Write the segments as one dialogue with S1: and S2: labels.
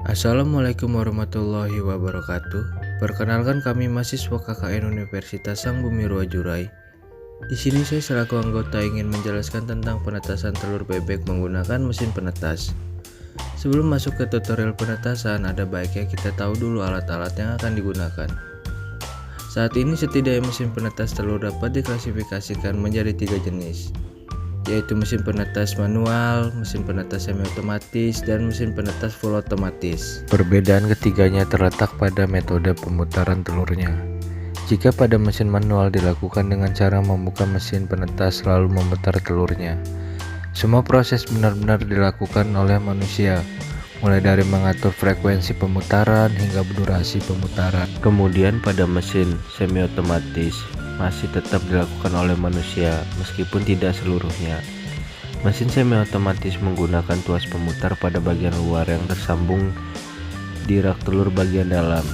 S1: Assalamualaikum warahmatullahi wabarakatuh. Perkenalkan, kami mahasiswa KKN Universitas Sang Bumi Ruwajurai. Di sini saya selaku anggota ingin menjelaskan tentang penetasan telur bebek menggunakan mesin penetas. Sebelum masuk ke tutorial penetasan, ada baiknya kita tahu dulu alat-alat yang akan digunakan. Saat ini setidaknya mesin penetas telur dapat diklasifikasikan menjadi 3 jenis, yaitu mesin penetas manual, mesin penetas semi otomatis, dan mesin penetas full otomatis. Perbedaan ketiganya terletak pada metode pemutaran telurnya. Jika pada mesin manual dilakukan dengan cara membuka mesin penetas lalu memutar telurnya, semua proses benar-benar dilakukan oleh manusia, mulai dari mengatur frekuensi pemutaran hingga durasi pemutaran. Kemudian pada mesin semi otomatis masih tetap dilakukan oleh manusia meskipun tidak seluruhnya. Mesin semi otomatis menggunakan tuas pemutar pada bagian luar yang tersambung di rak telur bagian dalam.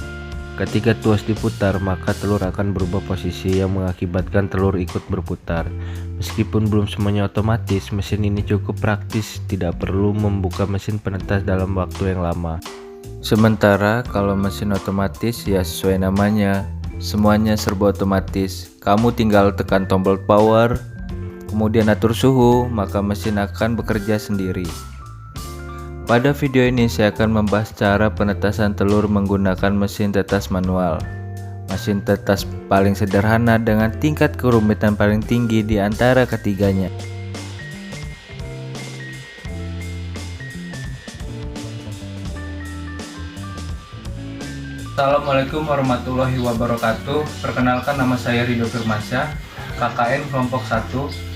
S1: Ketika tuas diputar, maka telur akan berubah posisi yang mengakibatkan telur ikut berputar. Meskipun belum semuanya otomatis, mesin ini cukup praktis, tidak perlu membuka mesin penetas dalam waktu yang lama. Sementara kalau mesin otomatis ya sesuai namanya, semuanya serba otomatis. Kamu tinggal tekan tombol power, kemudian atur suhu, maka mesin akan bekerja sendiri. Pada video ini saya akan membahas cara penetasan telur menggunakan mesin tetas manual. Mesin tetas paling sederhana dengan tingkat kerumitan paling tinggi di antara ketiganya. Assalamualaikum warahmatullahi wabarakatuh. Perkenalkan, nama saya Ridho Firmansyah, KKN kelompok 1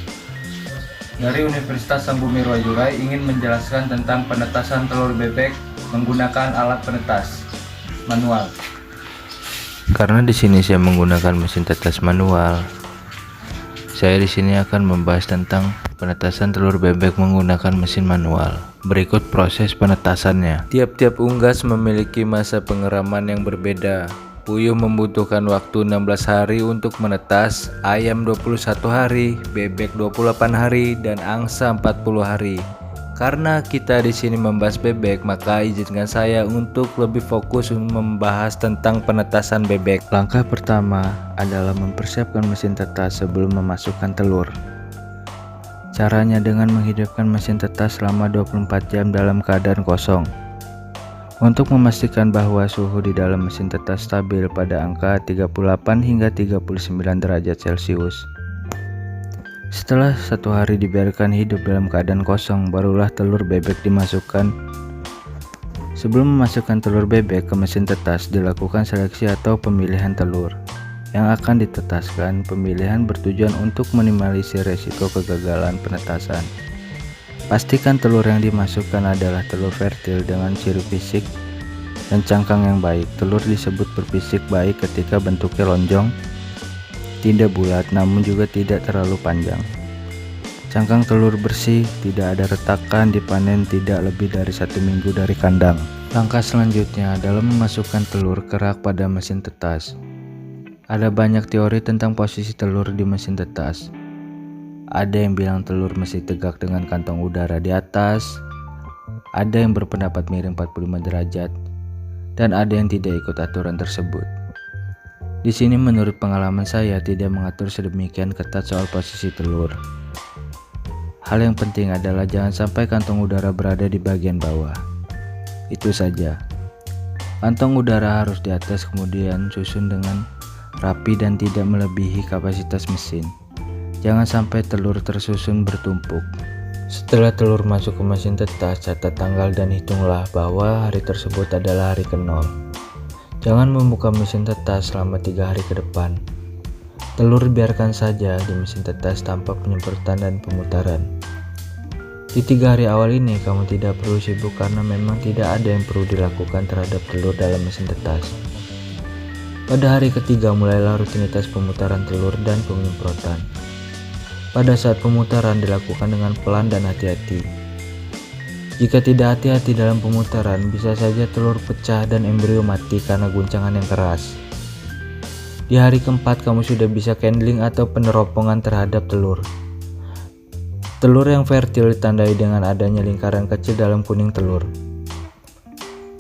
S1: dari Universitas Sang Bumi Ruwajurai, ingin menjelaskan tentang penetasan telur bebek menggunakan alat penetas manual. Karena di sini saya menggunakan mesin tetas manual, saya di sini akan membahas tentang penetasan telur bebek menggunakan mesin manual. Berikut proses penetasannya. Tiap-tiap unggas memiliki masa pengeraman yang berbeda. Puyuh membutuhkan waktu 16 hari untuk menetas, ayam 21 hari, bebek 28 hari, dan angsa 40 hari. Karena kita di sini membahas bebek, maka izinkan saya untuk lebih fokus membahas tentang penetasan bebek. Langkah pertama adalah mempersiapkan mesin tetas sebelum memasukkan telur. Caranya dengan menghidupkan mesin tetas selama 24 jam dalam keadaan kosong. Untuk memastikan bahwa suhu di dalam mesin tetas stabil pada angka 38 hingga 39 derajat Celcius. Setelah 1 hari dibiarkan hidup dalam keadaan kosong, barulah telur bebek dimasukkan. Sebelum memasukkan telur bebek ke mesin tetas, dilakukan seleksi atau pemilihan telur yang akan ditetaskan. Pemilihan bertujuan untuk minimalisir resiko kegagalan penetasan. Pastikan telur yang dimasukkan adalah telur fertil dengan ciri fisik dan cangkang yang baik. Telur disebut berfisik baik ketika bentuknya lonjong, tidak bulat, namun juga tidak terlalu panjang. Cangkang telur bersih, tidak ada retakan, dipanen tidak lebih dari 1 minggu dari kandang. Langkah selanjutnya adalah memasukkan telur ke rak pada mesin tetas. Ada banyak teori tentang posisi telur di mesin tetas. Ada yang bilang telur mesti tegak dengan kantong udara di atas, ada yang berpendapat miring 45 derajat, dan ada yang tidak ikut aturan tersebut. Di sini menurut pengalaman saya tidak mengatur sedemikian ketat soal posisi telur. Hal yang penting adalah jangan sampai kantong udara berada di bagian bawah. Itu saja. Kantong udara harus di atas, kemudian susun dengan rapi dan tidak melebihi kapasitas mesin. Jangan sampai telur tersusun bertumpuk. Setelah telur masuk ke mesin tetas, catat tanggal dan hitunglah bahwa hari tersebut adalah hari ke-0. Jangan membuka mesin tetas selama 3 hari ke depan. Telur biarkan saja di mesin tetas tanpa penyemprotan dan pemutaran. Di 3 hari awal ini kamu tidak perlu sibuk karena memang tidak ada yang perlu dilakukan terhadap telur dalam mesin tetas. Pada hari ketiga mulailah rutinitas pemutaran telur dan penyemprotan. Pada saat pemutaran dilakukan dengan pelan dan hati-hati. Jika tidak hati-hati dalam pemutaran, bisa saja telur pecah dan embrio mati karena guncangan yang keras. Di hari keempat kamu sudah bisa candling atau peneropongan terhadap telur. Telur yang fertil ditandai dengan adanya lingkaran kecil dalam kuning telur.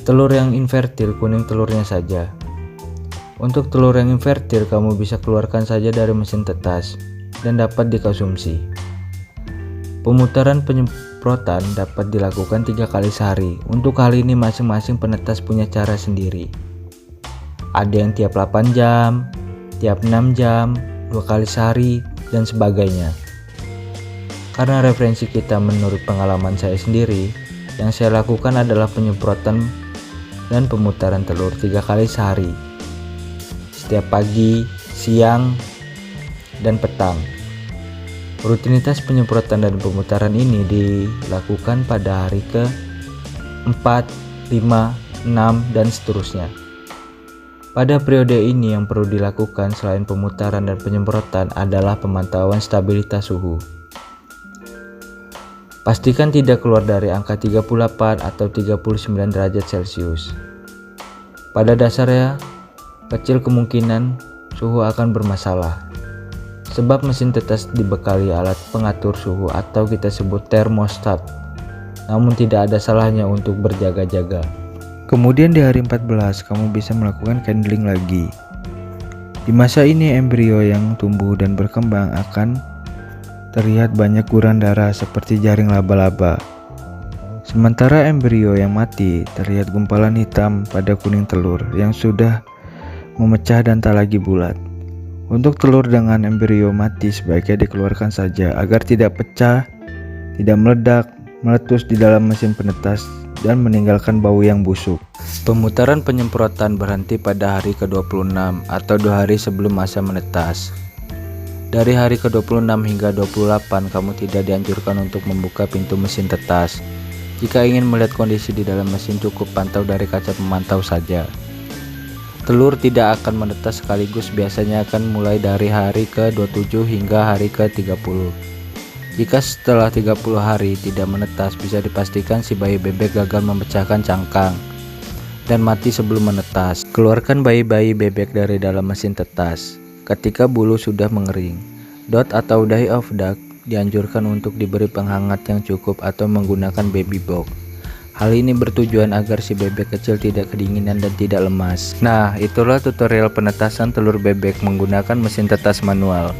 S1: Telur yang invertil, kuning telurnya saja. Untuk telur yang invertil, kamu bisa keluarkan saja dari mesin tetas dan dapat dikonsumsi. Pemutaran penyemprotan dapat dilakukan 3 kali sehari. Untuk hal ini masing-masing penetas punya cara sendiri. Ada yang tiap 8 jam, tiap 6 jam, 2 kali sehari, dan sebagainya. Karena referensi kita menurut pengalaman saya sendiri, yang saya lakukan adalah penyemprotan dan pemutaran telur 3 kali sehari, setiap pagi, siang, dan petang. Rutinitas penyemprotan dan pemutaran ini dilakukan pada hari ke-4, 5, 6, dan seterusnya. Pada periode ini yang perlu dilakukan selain pemutaran dan penyemprotan adalah pemantauan stabilitas suhu. Pastikan tidak keluar dari angka 38 atau 39 derajat Celcius. Pada dasarnya, kecil kemungkinan suhu akan bermasalah, sebab mesin tetas dibekali alat pengatur suhu atau kita sebut termostat. Namun tidak ada salahnya untuk berjaga-jaga. Kemudian di hari 14, kamu bisa melakukan candling lagi. Di masa ini embrio yang tumbuh dan berkembang akan terlihat banyak guran darah seperti jaring laba-laba. Sementara embrio yang mati terlihat gumpalan hitam pada kuning telur yang sudah memecah dan tak lagi bulat. Untuk telur dengan embrio mati sebaiknya dikeluarkan saja agar tidak pecah, tidak meledak, meletus di dalam mesin penetas, dan meninggalkan bau yang busuk. Pemutaran penyemprotan berhenti pada hari ke-26 atau 2 hari sebelum masa menetas. Dari hari ke-26 hingga 28 kamu tidak dianjurkan untuk membuka pintu mesin tetas. Jika ingin melihat kondisi di dalam mesin cukup pantau dari kaca pemantau saja. Telur tidak akan menetas sekaligus, biasanya akan mulai dari hari ke-27 hingga hari ke-30. Jika setelah 30 hari tidak menetas, bisa dipastikan si bayi bebek gagal memecahkan cangkang dan mati sebelum menetas. Keluarkan bayi-bayi bebek dari dalam mesin tetas ketika bulu sudah mengering. Dot atau dye of duck dianjurkan untuk diberi penghangat yang cukup atau menggunakan baby box. Hal ini bertujuan agar si bebek kecil tidak kedinginan dan tidak lemas. Nah, itulah tutorial penetasan telur bebek menggunakan mesin tetas manual.